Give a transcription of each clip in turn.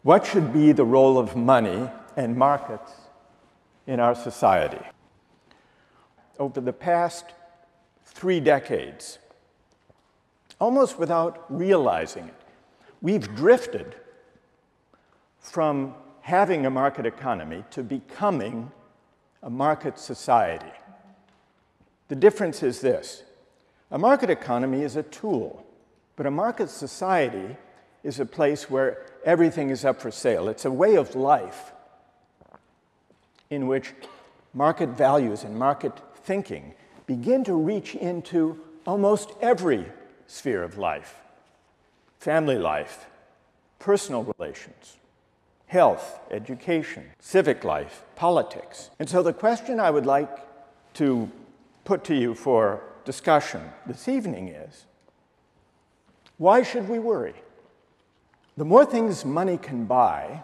What should be the role of money and markets in our society? Over the past 3 decades, almost without realizing it, we've drifted from having a market economy to becoming a market society. The difference is this: a market economy is a tool, but a market society is a place where everything is up for sale. It's a way of life in which market values and market thinking begin to reach into almost every sphere of life: family life, personal relations, health, education, civic life, politics. And so the question I would like to put to you for discussion this evening is, why should we worry? The more things money can buy,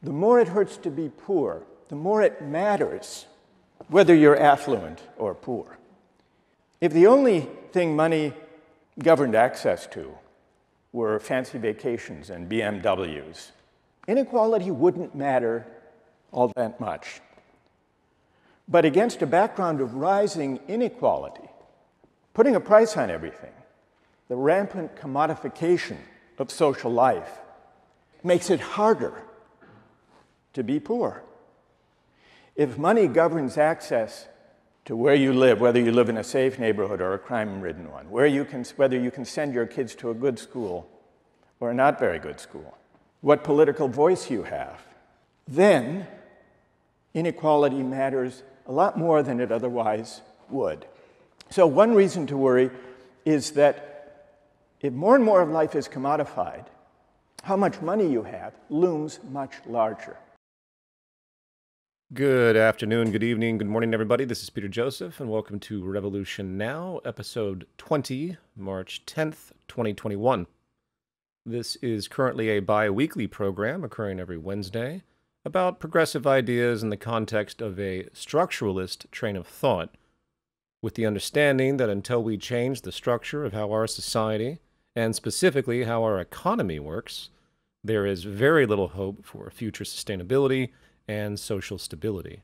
the more it hurts to be poor, the more it matters whether you're affluent or poor. If the only thing money governed access to were fancy vacations and BMWs, inequality wouldn't matter all that much. But against a background of rising inequality, putting a price on everything, the rampant commodification of social life makes it harder to be poor. If money governs access to where you live, whether you live in a safe neighborhood or a crime-ridden one, whether you can send your kids to a good school or a not very good school, what political voice you have, then inequality matters a lot more than it otherwise would. So one reason to worry is that if more and more of life is commodified, how much money you have looms much larger. Good afternoon, good evening, good morning, everybody. This is Peter Joseph, and welcome to Revolution Now, episode 20, March 10th, 2021. This is currently a bi-weekly program occurring every Wednesday about progressive ideas in the context of a structuralist train of thought, with the understanding that until we change the structure of how our society, and specifically how our economy works, there is very little hope for future sustainability and social stability.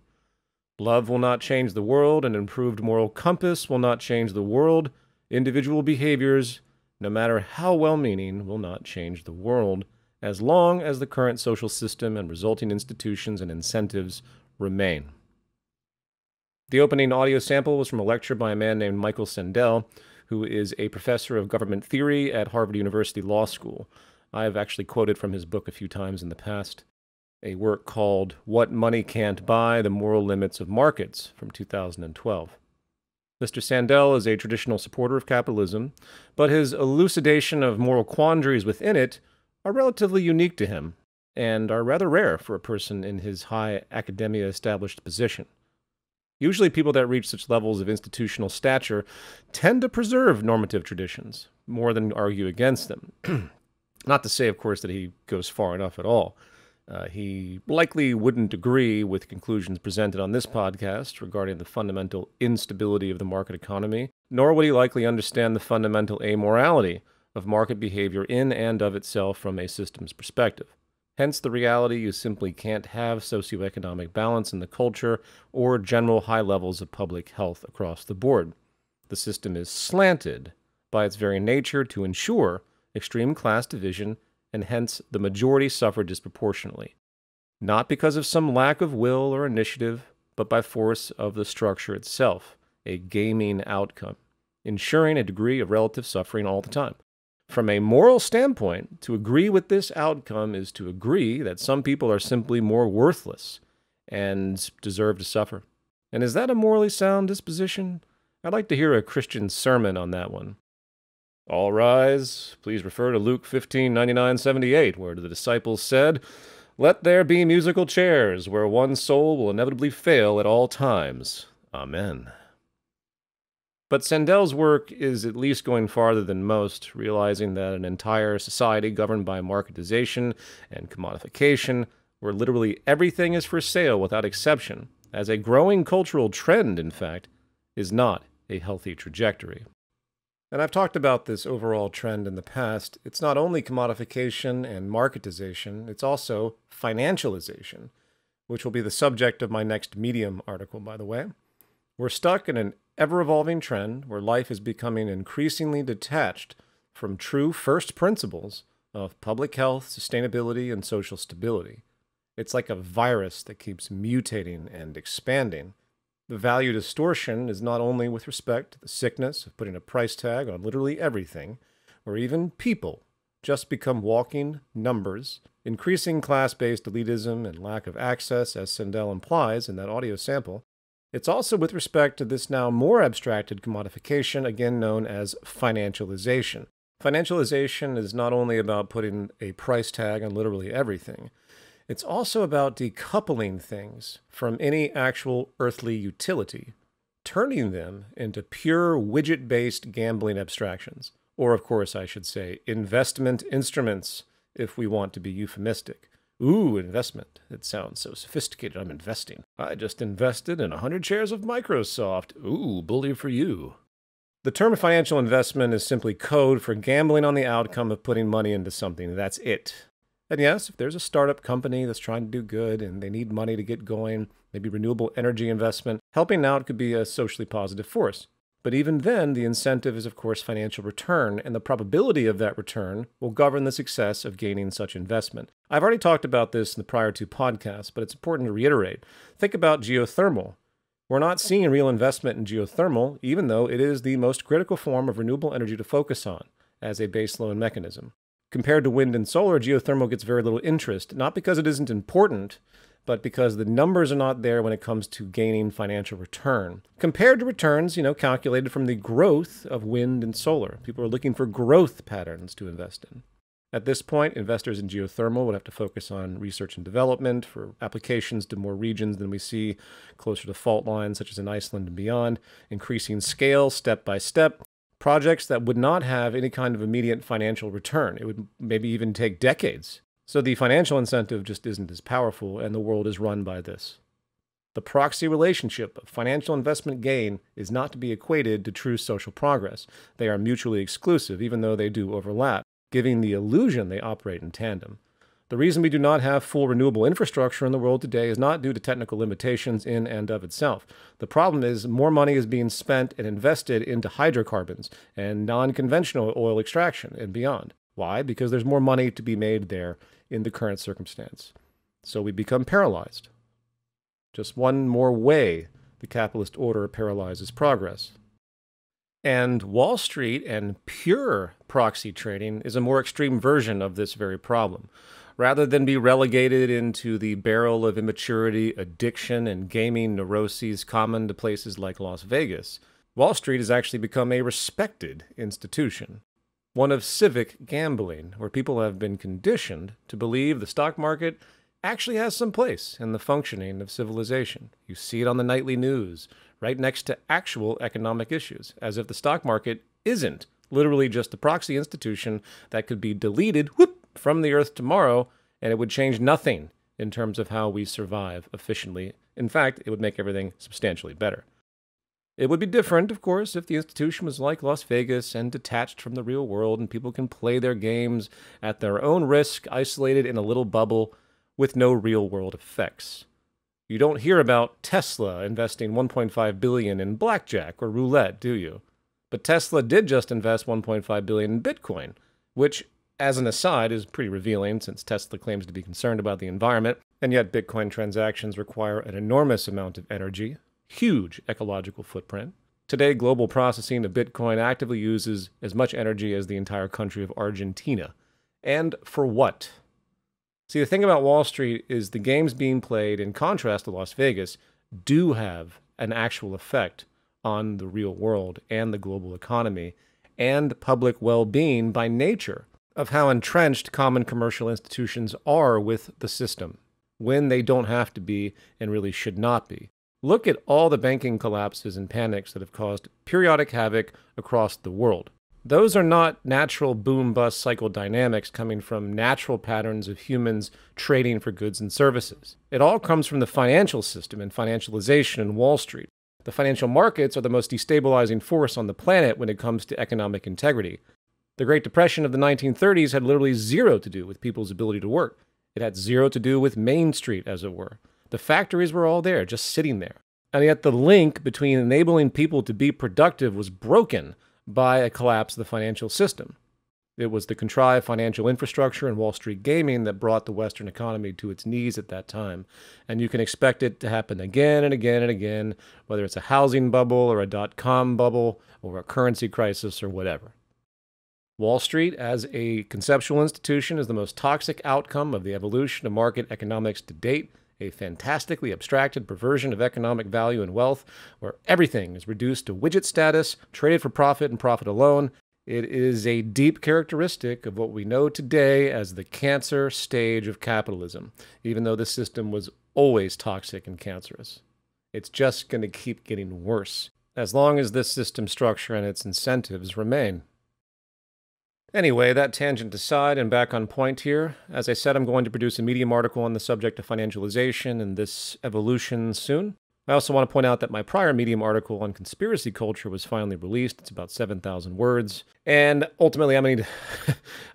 Love will not change the world, an improved moral compass will not change the world, individual behaviors, no matter how well-meaning, will not change the world, as long as the current social system and resulting institutions and incentives remain. The opening audio sample was from a lecture by a man named Michael Sandel, who is a professor of government theory at Harvard University Law School. I have actually quoted from his book a few times in the past, a work called What Money Can't Buy, The Moral Limits of Markets, from 2012. Mr. Sandel is a traditional supporter of capitalism, but his elucidation of moral quandaries within it are relatively unique to him, and are rather rare for a person in his high academia established position. Usually people that reach such levels of institutional stature tend to preserve normative traditions, more than argue against them. Not to say, of course, that he goes far enough at all. He likely wouldn't agree with conclusions presented on this podcast regarding the fundamental instability of the market economy, nor would he likely understand the fundamental amorality of market behavior in and of itself from a systems perspective. Hence the reality you simply can't have socioeconomic balance in the culture or general high levels of public health across the board. The system is slanted by its very nature to ensure extreme class division, and hence the majority suffer disproportionately, not because of some lack of will or initiative, but by force of the structure itself, a gaming outcome, ensuring a degree of relative suffering all the time. From a moral standpoint, to agree with this outcome is to agree that some people are simply more worthless and deserve to suffer. And is that a morally sound disposition? I'd like to hear a Christian sermon on that one. All rise. Please refer to Luke 15:99-78, where the disciples said, "Let there be musical chairs, where one soul will inevitably fail at all times. Amen." But Sandel's work is at least going farther than most, realizing that an entire society governed by marketization and commodification, where literally everything is for sale without exception, as a growing cultural trend, in fact, is not a healthy trajectory. And I've talked about this overall trend in the past. It's not only commodification and marketization, it's also financialization, which will be the subject of my next Medium article, by the way. We're stuck in an ever-evolving trend where life is becoming increasingly detached from true first principles of public health, sustainability, and social stability. It's like a virus that keeps mutating and expanding. The value distortion is not only with respect to the sickness of putting a price tag on literally everything, where even people just become walking numbers, increasing class-based elitism and lack of access, as Sandel implies in that audio sample. It's also with respect to this now more abstracted commodification, again known as financialization. Financialization is not only about putting a price tag on literally everything, it's also about decoupling things from any actual earthly utility, turning them into pure widget-based gambling abstractions. Or, of course, I should say, investment instruments, if we want to be euphemistic. Ooh, investment. It sounds so sophisticated. I'm investing. I just invested in 100 shares of Microsoft. Ooh, bully for you. The term financial investment is simply code for gambling on the outcome of putting money into something. That's it. And yes, if there's a startup company that's trying to do good and they need money to get going, maybe renewable energy investment, helping out could be a socially positive force. But even then, the incentive is, of course, financial return, and the probability of that return will govern the success of gaining such investment. I've already talked about this in the prior two podcasts, but it's important to reiterate. Think about geothermal. We're not seeing real investment in geothermal, even though it is the most critical form of renewable energy to focus on as a baseload mechanism. Compared to wind and solar, geothermal gets very little interest, not because it isn't important, but because the numbers are not there when it comes to gaining financial return. Compared to returns, calculated from the growth of wind and solar. People are looking for growth patterns to invest in. At this point, investors in geothermal would have to focus on research and development for applications to more regions than we see closer to fault lines, such as in Iceland and beyond, increasing scale step by step, projects that would not have any kind of immediate financial return. It would maybe even take decades. So the financial incentive just isn't as powerful, and the world is run by this. The proxy relationship of financial investment gain is not to be equated to true social progress. They are mutually exclusive, even though they do overlap, giving the illusion they operate in tandem. The reason we do not have full renewable infrastructure in the world today is not due to technical limitations in and of itself. The problem is more money is being spent and invested into hydrocarbons and non-conventional oil extraction and beyond. Why? Because there's more money to be made there in the current circumstance. So we become paralyzed. Just one more way the capitalist order paralyzes progress. And Wall Street and pure proxy trading is a more extreme version of this very problem. Rather than be relegated into the barrel of immaturity, addiction, and gaming neuroses common to places like Las Vegas, Wall Street has actually become a respected institution. One of civic gambling, where people have been conditioned to believe the stock market actually has some place in the functioning of civilization. You see it on the nightly news, right next to actual economic issues, as if the stock market isn't literally just a proxy institution that could be deleted from the earth tomorrow, and it would change nothing in terms of how we survive efficiently. In fact, it would make everything substantially better. It would be different, of course, if the institution was like Las Vegas and detached from the real world and people can play their games at their own risk, isolated in a little bubble with no real-world effects. You don't hear about Tesla investing $1.5 billion in blackjack or roulette, do you? But Tesla did just invest $1.5 billion in Bitcoin, which, as an aside, is pretty revealing since Tesla claims to be concerned about the environment, and yet Bitcoin transactions require an enormous amount of energy. Huge ecological footprint. Today, global processing of Bitcoin actively uses as much energy as the entire country of Argentina. And for what? See, the thing about Wall Street is the games being played, in contrast to Las Vegas, do have an actual effect on the real world and the global economy and public well-being by nature of how entrenched common commercial institutions are with the system, when they don't have to be and really should not be. Look at all the banking collapses and panics that have caused periodic havoc across the world. Those are not natural boom-bust cycle dynamics coming from natural patterns of humans trading for goods and services. It all comes from the financial system and financialization in Wall Street. The financial markets are the most destabilizing force on the planet when it comes to economic integrity. The Great Depression of the 1930s had literally zero to do with people's ability to work. It had zero to do with Main Street, as it were. The factories were all there, just sitting there. And yet the link between enabling people to be productive was broken by a collapse of the financial system. It was the contrived financial infrastructure and Wall Street gaming that brought the Western economy to its knees at that time. And you can expect it to happen again and again and again, whether it's a housing bubble or a dot-com bubble or a currency crisis or whatever. Wall Street, as a conceptual institution, is the most toxic outcome of the evolution of market economics to date, a fantastically abstracted perversion of economic value and wealth, where everything is reduced to widget status, traded for profit and profit alone. It is a deep characteristic of what we know today as the cancer stage of capitalism, even though the system was always toxic and cancerous. It's just going to keep getting worse, as long as this system structure and its incentives remain. Anyway, that tangent aside and back on point here. As I said, I'm going to produce a Medium article on the subject of financialization and this evolution soon. I also want to point out that my prior Medium article on conspiracy culture was finally released. It's about 7,000 words. And ultimately, I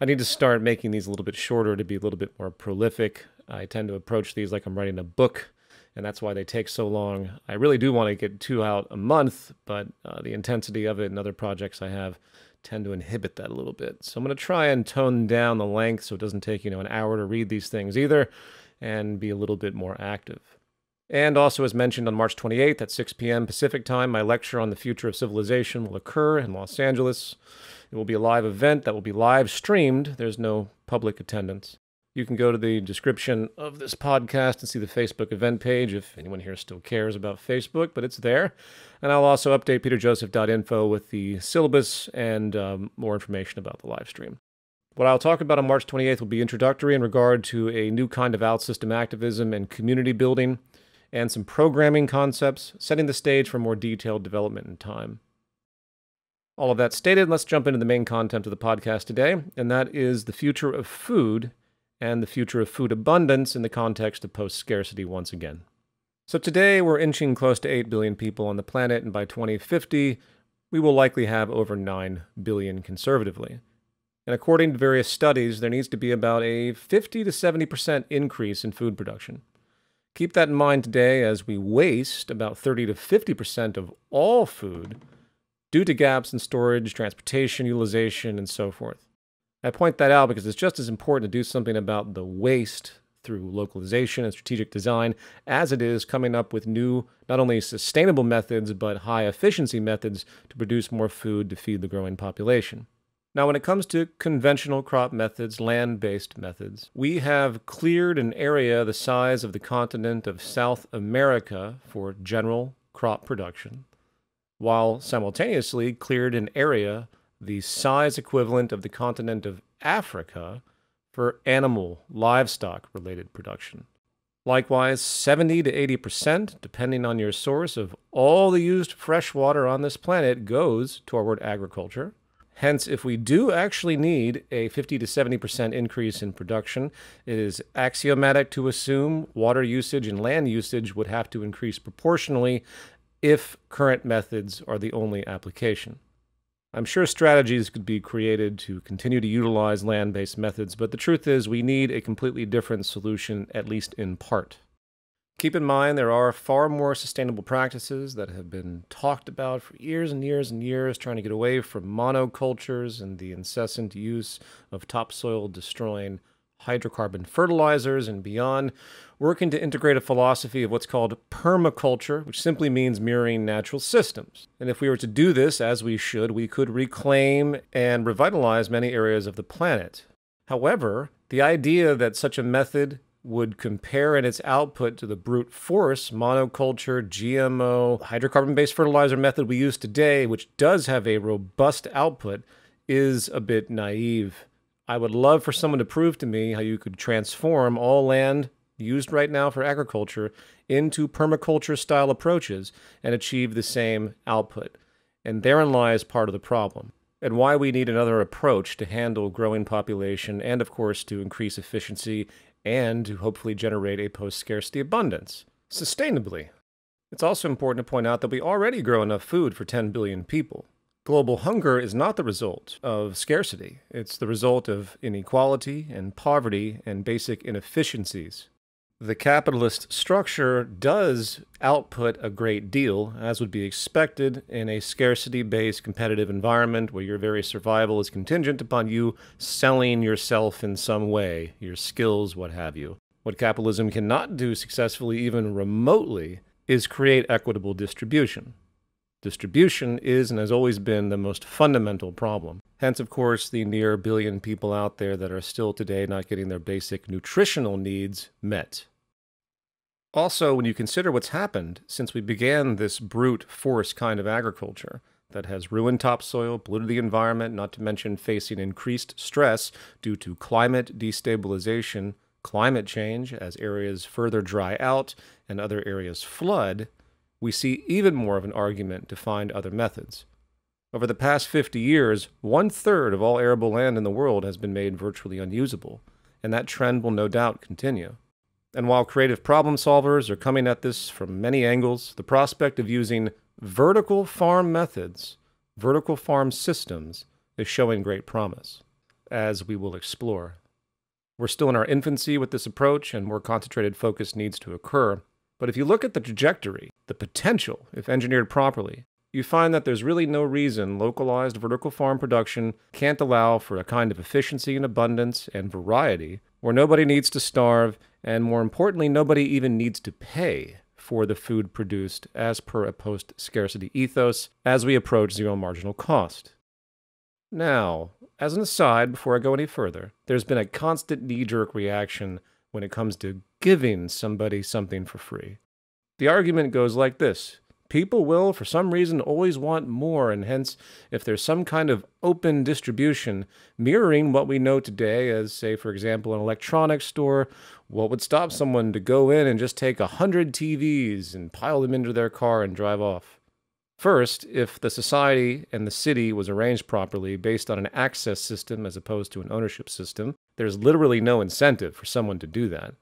need to start making these a little bit shorter to be a little bit more prolific. I tend to approach these like I'm writing a book, and that's why they take so long. I really do want to get 2 out a month, but the intensity of it and other projects I have tend to inhibit that a little bit. So I'm going to try and tone down the length so it doesn't take, an hour to read these things either, and be a little bit more active. And also, as mentioned, on March 28th at 6 p.m. Pacific time, my lecture on the future of civilization will occur in Los Angeles. It will be a live event that will be live streamed. There's no public attendance. You can go to the description of this podcast and see the Facebook event page if anyone here still cares about Facebook, but it's there. And I'll also update peterjoseph.info with the syllabus and more information about the live stream. What I'll talk about on March 28th will be introductory in regard to a new kind of out-system activism and community building, and some programming concepts, setting the stage for more detailed development in time. All of that stated, let's jump into the main content of the podcast today, and that is the future of food and the future of food abundance in the context of post-scarcity once again. So today we're inching close to 8 billion people on the planet, and by 2050 we will likely have over 9 billion conservatively. And according to various studies, there needs to be about a 50 to 70% increase in food production. Keep that in mind today as we waste about 30 to 50% of all food due to gaps in storage, transportation, utilization, and so forth. I point that out because it's just as important to do something about the waste through localization and strategic design as it is coming up with new, not only sustainable methods, but high efficiency methods to produce more food to feed the growing population. Now, when it comes to conventional crop methods, land-based methods, we have cleared an area the size of the continent of South America for general crop production, while simultaneously cleared an area the size equivalent of the continent of Africa for animal, livestock-related production. Likewise, 70 to 80%, depending on your source, of all the used fresh water on this planet goes toward agriculture. Hence, if we do actually need a 50 to 70% increase in production, it is axiomatic to assume water usage and land usage would have to increase proportionally if current methods are the only application. I'm sure strategies could be created to continue to utilize land-based methods, but the truth is we need a completely different solution, at least in part. Keep in mind there are far more sustainable practices that have been talked about for years and years and years, trying to get away from monocultures and the incessant use of topsoil-destroying hydrocarbon fertilizers and beyond, working to integrate a philosophy of what's called permaculture, which simply means mirroring natural systems. And if we were to do this, as we should, we could reclaim and revitalize many areas of the planet. However, the idea that such a method would compare in its output to the brute force monoculture, GMO, hydrocarbon-based fertilizer method we use today, which does have a robust output, is a bit naive. I would love for someone to prove to me how you could transform all land used right now for agriculture into permaculture-style approaches and achieve the same output. And therein lies part of the problem, and why we need another approach to handle growing population and, of course, to increase efficiency and to hopefully generate a post-scarcity abundance, sustainably. It's also important to point out that we already grow enough food for 10 billion people. Global hunger is not the result of scarcity. It's the result of inequality and poverty and basic inefficiencies. The capitalist structure does output a great deal, as would be expected in a scarcity-based competitive environment where your very survival is contingent upon you selling yourself in some way, your skills, what have you. What capitalism cannot do successfully, even remotely, is create equitable distribution. Distribution is and has always been the most fundamental problem. Hence, of course, the near billion people out there that are still today not getting their basic nutritional needs met. Also, when you consider what's happened since we began this brute force kind of agriculture that has ruined topsoil, polluted the environment, not to mention facing increased stress due to climate destabilization, climate change as areas further dry out and other areas flood, we see even more of an argument to find other methods. Over the past 50 years, 1/3 of all arable land in the world has been made virtually unusable, and that trend will no doubt continue. And while creative problem solvers are coming at this from many angles, the prospect of using vertical farm methods, vertical farm systems, is showing great promise, as we will explore. We're still in our infancy with this approach, and more concentrated focus needs to occur. But if you look at the trajectory, the potential, if engineered properly, you find that there's really no reason localized vertical farm production can't allow for a kind of efficiency and abundance and variety where nobody needs to starve, and more importantly, nobody even needs to pay for the food produced as per a post-scarcity ethos as we approach zero marginal cost. Now, as an aside, before I go any further, there's been a constant knee-jerk reaction when it comes to giving somebody something for free. The argument goes like this. People will, for some reason, always want more, and hence, if there's some kind of open distribution mirroring what we know today as, say, for example, an electronics store, what would stop someone to go in and just take 100 TVs and pile them into their car and drive off? First, if the society and the city was arranged properly based on an access system as opposed to an ownership system, there's literally no incentive for someone to do that,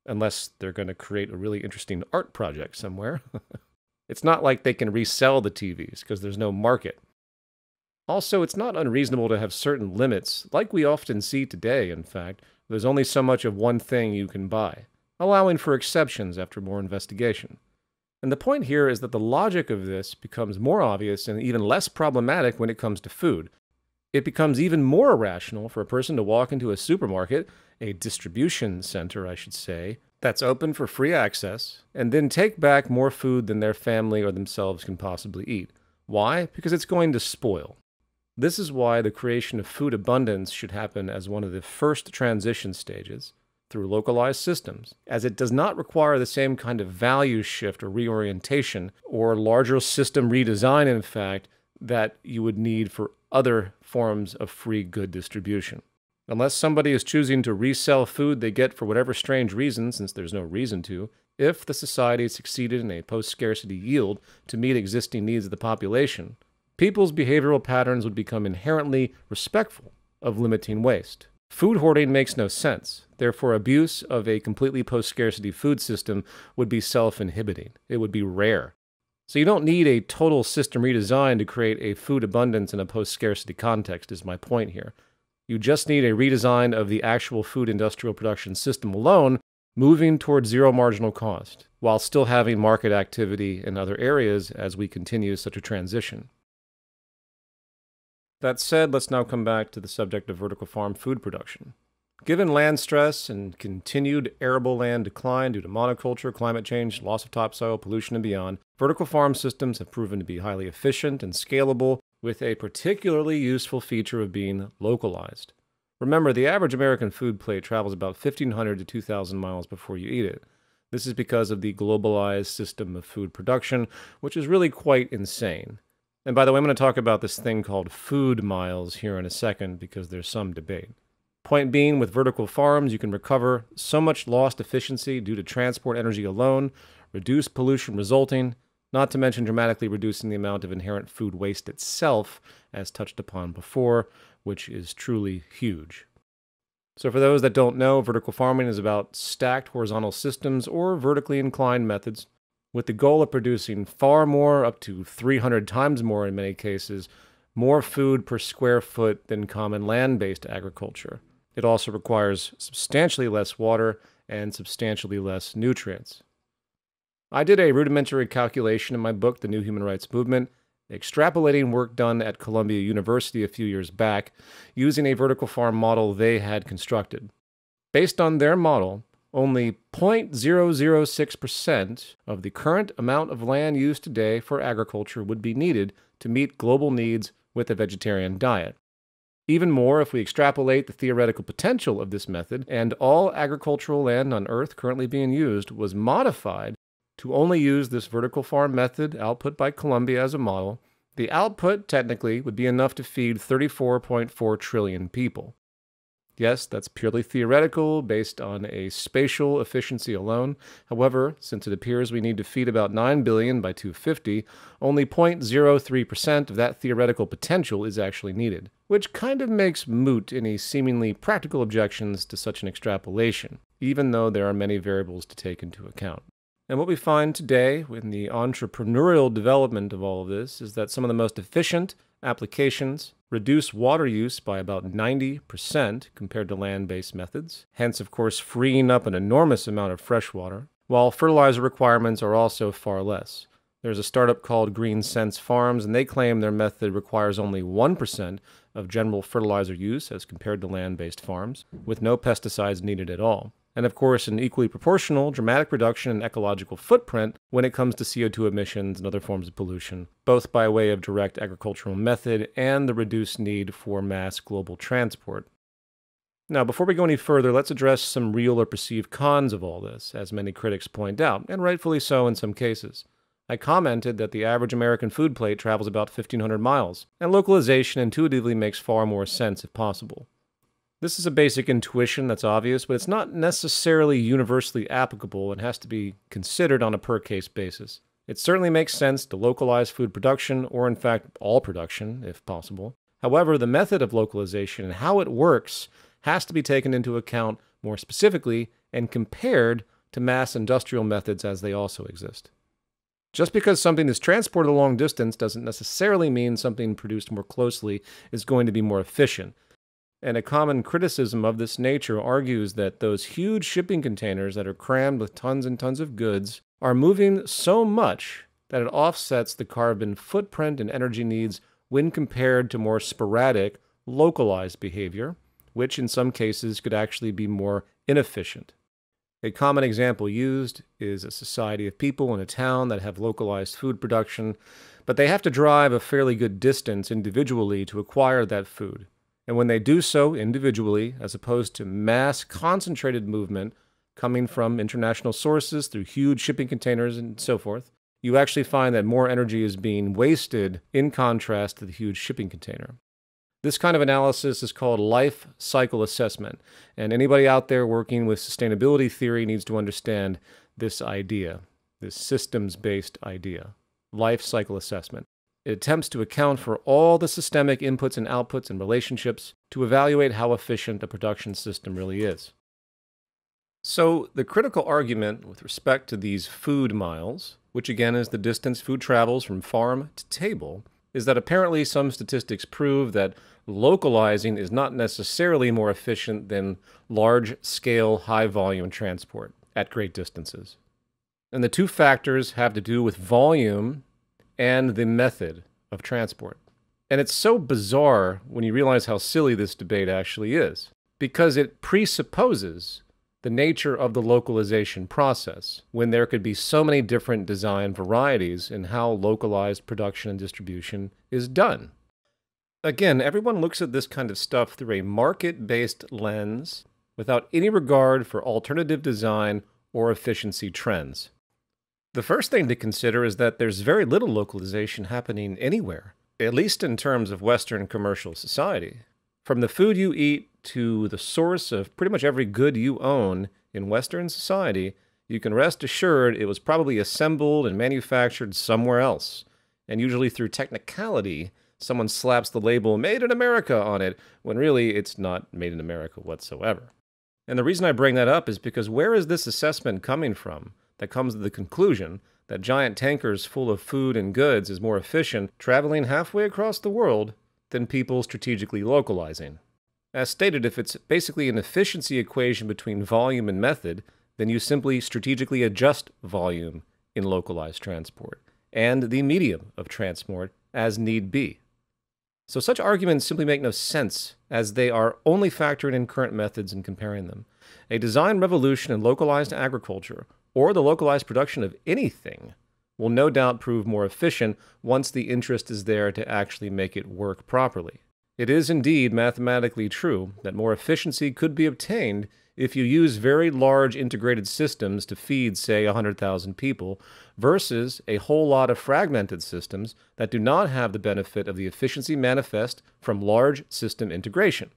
unless they're going to create a really interesting art project somewhere. It's not like they can resell the TVs, because there's no market. Also, it's not unreasonable to have certain limits, like we often see today, in fact. There's only so much of one thing you can buy, allowing for exceptions after more investigation. And the point here is that the logic of this becomes more obvious and even less problematic when it comes to food. It becomes even more irrational for a person to walk into a supermarket, a distribution center, I should say, that's open for free access, and then take back more food than their family or themselves can possibly eat. Why? Because it's going to spoil. This is why the creation of food abundance should happen as one of the first transition stages, through localized systems, as it does not require the same kind of value shift or reorientation or larger system redesign, in fact, that you would need for other forms of free good distribution. Unless somebody is choosing to resell food they get for whatever strange reason, since there's no reason to, if the society succeeded in a post-scarcity yield to meet existing needs of the population, people's behavioral patterns would become inherently respectful of limiting waste. Food hoarding makes no sense. Therefore, abuse of a completely post-scarcity food system would be self-inhibiting. It would be rare. So you don't need a total system redesign to create a food abundance in a post-scarcity context, is my point here. You just need a redesign of the actual food industrial production system alone, moving towards zero marginal cost, while still having market activity in other areas as we continue such a transition. That said, let's now come back to the subject of vertical farm food production. Given land stress and continued arable land decline due to monoculture, climate change, loss of topsoil, pollution, and beyond, vertical farm systems have proven to be highly efficient and scalable, with a particularly useful feature of being localized. Remember, the average American food plate travels about 1,500 to 2,000 miles before you eat it. This is because of the globalized system of food production, which is really quite insane. And by the way, I'm going to talk about this thing called food miles here in a second, because there's some debate. Point being, with vertical farms, you can recover so much lost efficiency due to transport energy alone, reduce pollution resulting, not to mention dramatically reducing the amount of inherent food waste itself, as touched upon before, which is truly huge. So for those that don't know, vertical farming is about stacked horizontal systems or vertically inclined methods. with the goal of producing far more, up to 300 times more in many cases, more food per square foot than common land-based agriculture. It also requires substantially less water and substantially less nutrients. I did a rudimentary calculation in my book, The New Human Rights Movement, extrapolating work done at Columbia University a few years back using a vertical farm model they had constructed. Based on their model, only 0.006% of the current amount of land used today for agriculture would be needed to meet global needs with a vegetarian diet. Even more, if we extrapolate the theoretical potential of this method, and all agricultural land on Earth currently being used was modified to only use this vertical farm method output by Columbia as a model, the output technically would be enough to feed 34.4 trillion people. Yes, that's purely theoretical, based on a spatial efficiency alone. However, since it appears we need to feed about 9 billion by 2050, only 0.03% of that theoretical potential is actually needed, which kind of makes moot any seemingly practical objections to such an extrapolation, even though there are many variables to take into account. And what we find today in the entrepreneurial development of all of this is that some of the most efficient applications reduce water use by about 90% compared to land-based methods, hence, of course, freeing up an enormous amount of fresh water, while fertilizer requirements are also far less. There's a startup called Green Sense Farms, and they claim their method requires only 1% of general fertilizer use as compared to land-based farms, with no pesticides needed at all. And of course, an equally proportional, dramatic reduction in ecological footprint when it comes to CO2 emissions and other forms of pollution, both by way of direct agricultural method and the reduced need for mass global transport. Now, before we go any further, let's address some real or perceived cons of all this, as many critics point out, and rightfully so in some cases. I commented that the average American food plate travels about 1,500 miles, and localization intuitively makes far more sense if possible. This is a basic intuition that's obvious, but it's not necessarily universally applicable and has to be considered on a per-case basis. It certainly makes sense to localize food production, or in fact all production, if possible. However, the method of localization and how it works has to be taken into account more specifically and compared to mass industrial methods as they also exist. Just because something is transported a long distance doesn't necessarily mean something produced more closely is going to be more efficient. And a common criticism of this nature argues that those huge shipping containers that are crammed with tons and tons of goods are moving so much that it offsets the carbon footprint and energy needs when compared to more sporadic, localized behavior, which in some cases could actually be more inefficient. A common example used is a society of people in a town that have localized food production, but they have to drive a fairly good distance individually to acquire that food. And when they do so individually, as opposed to mass concentrated movement coming from international sources through huge shipping containers and so forth, you actually find that more energy is being wasted in contrast to the huge shipping container. This kind of analysis is called life cycle assessment, and anybody out there working with sustainability theory needs to understand this idea, this systems-based idea, life cycle assessment. It attempts to account for all the systemic inputs and outputs and relationships to evaluate how efficient a production system really is. So the critical argument with respect to these food miles, which again is the distance food travels from farm to table, is that apparently some statistics prove that localizing is not necessarily more efficient than large-scale, high-volume transport at great distances. And the two factors have to do with volume and the method of transport. And it's so bizarre when you realize how silly this debate actually is, because it presupposes the nature of the localization process, when there could be so many different design varieties in how localized production and distribution is done. Again, everyone looks at this kind of stuff through a market-based lens without any regard for alternative design or efficiency trends. The first thing to consider is that there's very little localization happening anywhere, at least in terms of Western commercial society. From the food you eat to the source of pretty much every good you own in Western society, you can rest assured it was probably assembled and manufactured somewhere else. And usually through technicality, someone slaps the label "Made in America" on it, when really it's not made in America whatsoever. And the reason I bring that up is because where is this assessment coming from that comes to the conclusion that giant tankers full of food and goods is more efficient traveling halfway across the world than people strategically localizing. As stated, if it's basically an efficiency equation between volume and method, then you simply strategically adjust volume in localized transport and the medium of transport as need be. So such arguments simply make no sense, as they are only factoring in current methods and comparing them. A design revolution in localized agriculture, or the localized production of anything, will no doubt prove more efficient once the interest is there to actually make it work properly. It is indeed mathematically true that more efficiency could be obtained if you use very large integrated systems to feed, say, 100,000 people, versus a whole lot of fragmented systems that do not have the benefit of the efficiency manifest from large system integration.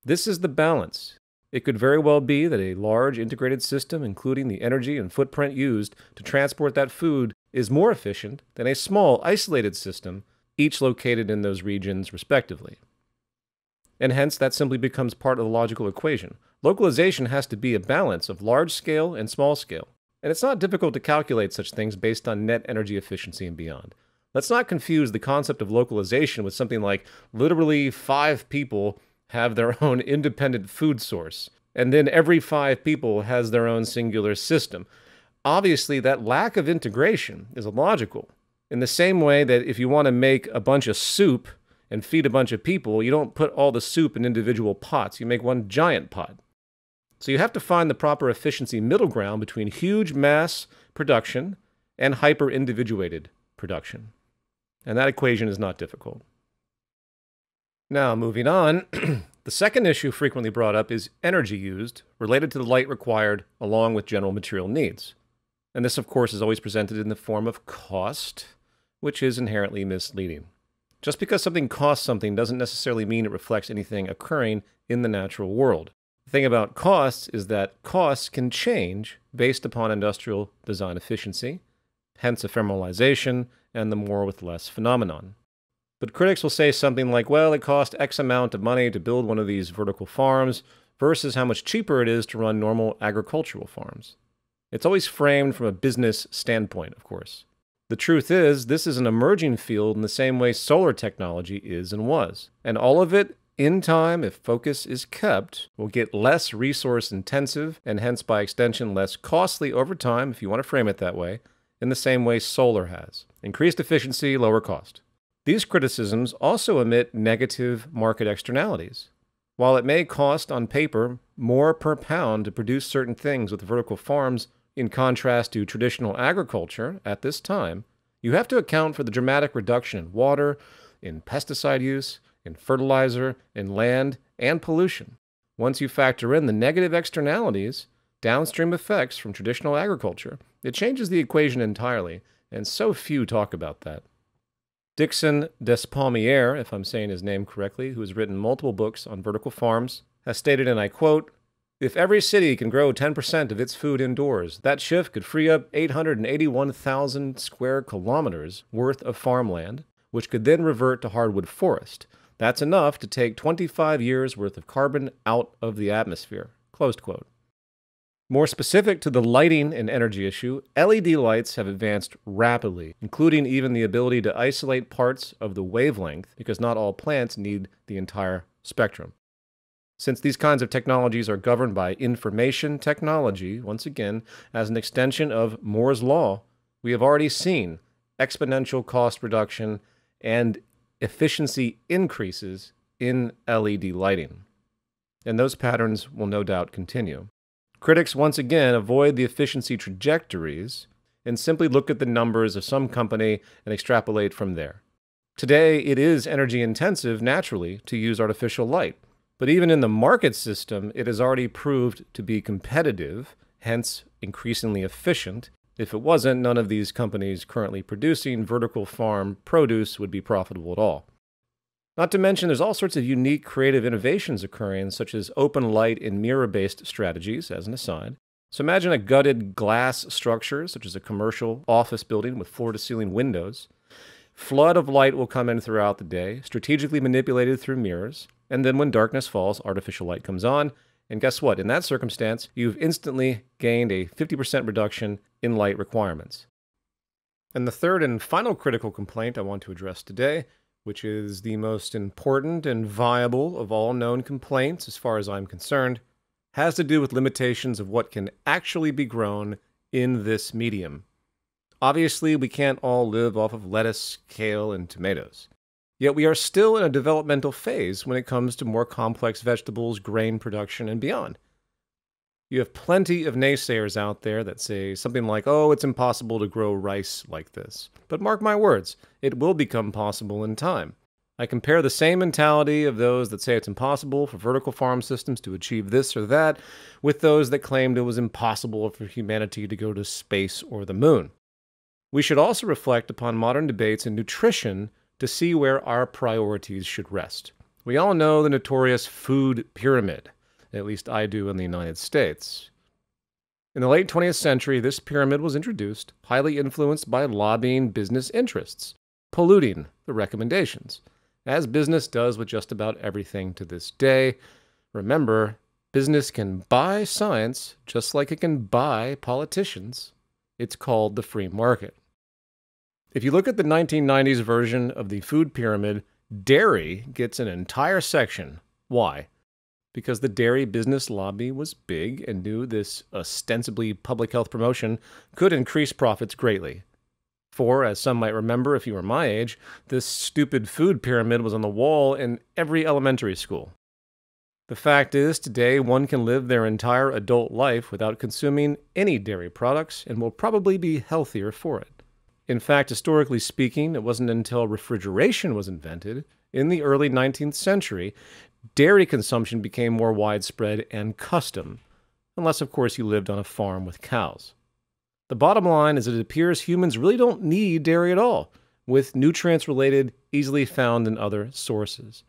This is the balance. It could very well be that a large integrated system, including the energy and footprint used to transport that food, is more efficient than a small, isolated system, each located in those regions respectively. And hence, that simply becomes part of the logical equation. Localization has to be a balance of large scale and small scale. And it's not difficult to calculate such things based on net energy efficiency and beyond. Let's not confuse the concept of localization with something like literally 5 people have their own independent food source, and then every 5 people has their own singular system. Obviously, that lack of integration is illogical. In the same way that if you want to make a bunch of soup and feed a bunch of people, you don't put all the soup in individual pots. You make one giant pot. So you have to find the proper efficiency middle ground between huge mass production and hyper-individuated production. And that equation is not difficult. Now, moving on, the second issue frequently brought up is energy used related to the light required along with general material needs. And this, of course, is always presented in the form of cost, which is inherently misleading. Just because something costs something doesn't necessarily mean it reflects anything occurring in the natural world. The thing about costs is that costs can change based upon industrial design efficiency, hence ephemeralization and the more with less phenomenon. But critics will say something like, well, it cost X amount of money to build one of these vertical farms versus how much cheaper it is to run normal agricultural farms. It's always framed from a business standpoint, of course. The truth is, this is an emerging field in the same way solar technology is and was. And all of it, in time, if focus is kept, will get less resource intensive and hence by extension less costly over time, if you want to frame it that way, in the same way solar has. Increased efficiency, lower cost. These criticisms also omit negative market externalities. While it may cost on paper more per pound to produce certain things with vertical farms in contrast to traditional agriculture at this time, you have to account for the dramatic reduction in water, in pesticide use, in fertilizer, in land, and pollution. Once you factor in the negative externalities, downstream effects from traditional agriculture, it changes the equation entirely, and so few talk about that. Dixon Despommier, if I'm saying his name correctly, who has written multiple books on vertical farms, has stated, and I quote, "If every city can grow 10% of its food indoors, that shift could free up 881,000 square kilometers worth of farmland, which could then revert to hardwood forest. That's enough to take 25 years worth of carbon out of the atmosphere." Closed quote. More specific to the lighting and energy issue, LED lights have advanced rapidly, including even the ability to isolate parts of the wavelength, because not all plants need the entire spectrum. Since these kinds of technologies are governed by information technology, once again, as an extension of Moore's Law, we have already seen exponential cost reduction and efficiency increases in LED lighting. And those patterns will no doubt continue. Critics once again avoid the efficiency trajectories and simply look at the numbers of some company and extrapolate from there. Today, it is energy intensive, naturally, to use artificial light. But even in the market system, it has already proved to be competitive, hence increasingly efficient. If it wasn't, none of these companies currently producing vertical farm produce would be profitable at all. Not to mention, there's all sorts of unique creative innovations occurring, such as open light and mirror-based strategies, as an aside. So imagine a gutted glass structure, such as a commercial office building with floor-to-ceiling windows. Flood of light will come in throughout the day, strategically manipulated through mirrors, and then when darkness falls, artificial light comes on, and guess what? In that circumstance, you've instantly gained a 50% reduction in light requirements. And the third and final critical complaint I want to address today, which is the most important and viable of all known complaints as far as I'm concerned, has to do with limitations of what can actually be grown in this medium. Obviously, we can't all live off of lettuce, kale, and tomatoes. Yet we are still in a developmental phase when it comes to more complex vegetables, grain production, and beyond. You have plenty of naysayers out there that say something like, oh, it's impossible to grow rice like this. But mark my words, it will become possible in time. I compare the same mentality of those that say it's impossible for vertical farm systems to achieve this or that with those that claimed it was impossible for humanity to go to space or the moon. We should also reflect upon modern debates in nutrition to see where our priorities should rest. We all know the notorious food pyramid. At least I do in the United States. In the late 20th century, this pyramid was introduced, highly influenced by lobbying business interests, polluting the recommendations, as business does with just about everything to this day. Remember, business can buy science just like it can buy politicians. It's called the free market. If you look at the 1990s version of the food pyramid, dairy gets an entire section. Why? Because the dairy business lobby was big and knew this ostensibly public health promotion could increase profits greatly. For, as some might remember if you were my age, this stupid food pyramid was on the wall in every elementary school. The fact is, today one can live their entire adult life without consuming any dairy products and will probably be healthier for it. In fact, historically speaking, it wasn't until refrigeration was invented in the early 19th century dairy consumption became more widespread and custom, unless of course you lived on a farm with cows. The bottom line is that it appears humans really don't need dairy at all, with nutrients related, easily found in other sources.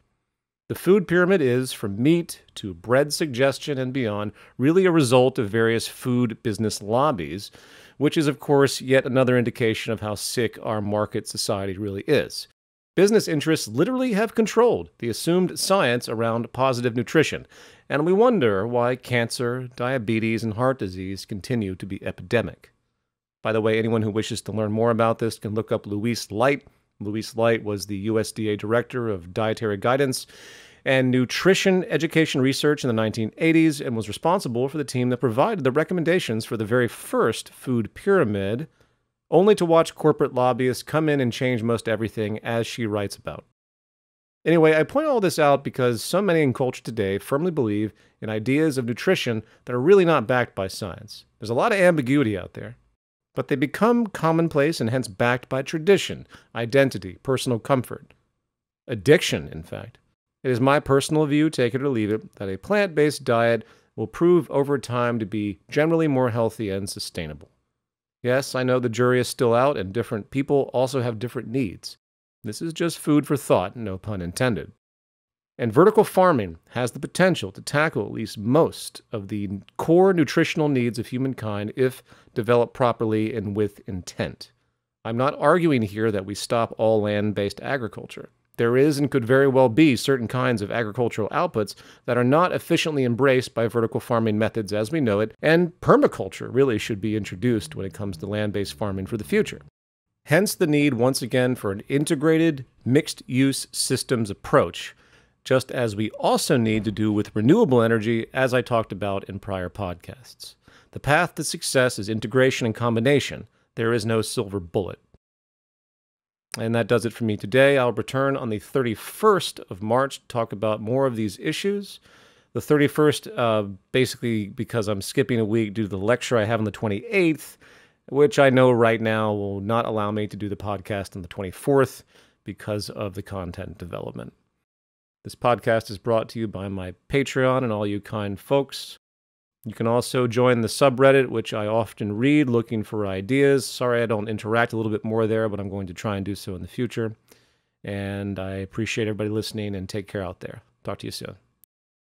The food pyramid is, from meat to bread suggestion and beyond, really a result of various food business lobbies, which is of course yet another indication of how sick our market society really is. Business interests literally have controlled the assumed science around positive nutrition, and we wonder why cancer, diabetes, and heart disease continue to be epidemic. By the way, anyone who wishes to learn more about this can look up Louise Light. Louise Light was the USDA Director of Dietary Guidance and Nutrition Education Research in the 1980s and was responsible for the team that provided the recommendations for the very first food pyramid, only to watch corporate lobbyists come in and change most everything, as she writes about. Anyway, I point all this out because so many in culture today firmly believe in ideas of nutrition that are really not backed by science. There's a lot of ambiguity out there, but they become commonplace and hence backed by tradition, identity, personal comfort. Addiction, in fact. It is my personal view, take it or leave it, that a plant-based diet will prove over time to be generally more healthy and sustainable. Yes, I know the jury is still out, and different people also have different needs. This is just food for thought, no pun intended. And vertical farming has the potential to tackle at least most of the core nutritional needs of humankind if developed properly and with intent. I'm not arguing here that we stop all land-based agriculture. There is and could very well be certain kinds of agricultural outputs that are not efficiently embraced by vertical farming methods as we know it, and permaculture really should be introduced when it comes to land-based farming for the future. Hence the need, once again, for an integrated, mixed-use systems approach, just as we also need to do with renewable energy, as I talked about in prior podcasts. The path to success is integration and combination. There is no silver bullet. And that does it for me today. I'll return on the 31st of March to talk about more of these issues. The 31st, basically because I'm skipping a week due to the lecture I have on the 28th, which I know right now will not allow me to do the podcast on the 24th because of the content development. This podcast is brought to you by my Patreon and all you kind folks. You can also join the subreddit, which I often read, looking for ideas. Sorry I don't interact a little bit more there, but I'm going to try and do so in the future. And I appreciate everybody listening, and take care out there. Talk to you soon.